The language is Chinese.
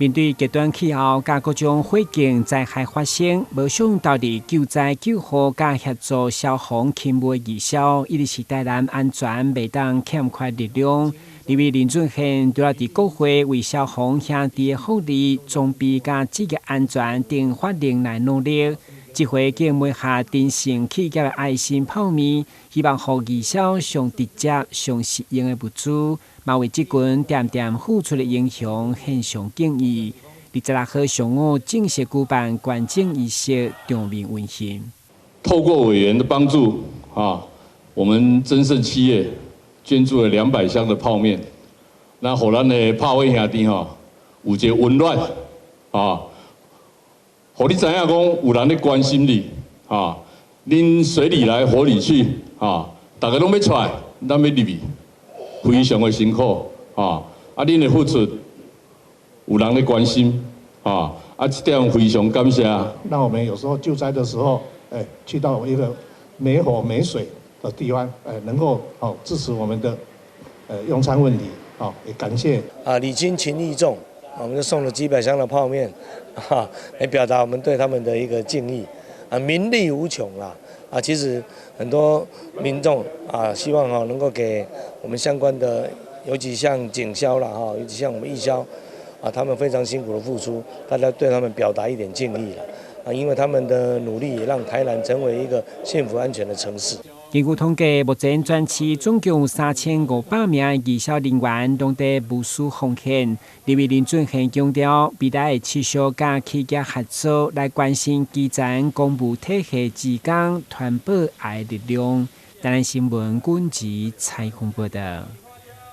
面对极端气候甲各种环境灾害发生，无想到伫救灾救护甲协助消防勤务义消，一直是台湾安全袂当欠缺力量。因为林俊宪除了伫国会为消防兄弟的福利、装备甲职业安全等法令来努力，这回竟买下珍诚企业的爱心泡面，希望予义消上直接、上实用的物资。嘛为这群点点付出的英雄献上敬意。26号上午正式举办观景仪式，场面温馨。透过委员的帮助我们珍盛企业捐助了200箱的泡面，那互咱的拍尾兄弟有一个温暖互你知影讲有人咧关心你恁水里来火里去大家拢要出来，咱要入去。非常的辛苦恁的付出有人的关心这点非常感谢。那我们有时候救灾的时候，去到一个没火没水的地方，能够支持我们的用餐问题也感谢礼轻情意重，我们就送了几百箱的泡面来表达我们对他们的一个敬意名利无穷啦其实很多民众希望能够给我们相关的，尤其像警消啦尤其像我们义消他们非常辛苦的付出，大家对他们表达一点敬意了因为他们的努力也让台南成为一个幸福安全的城市。根据统计，目前全市总共有3500名义消人员拢在无私奉献。立委林俊宪强调，未来会持续甲企业合作，来关心基层公务体系之间团结爱的力量。台南新闻军事采访报道。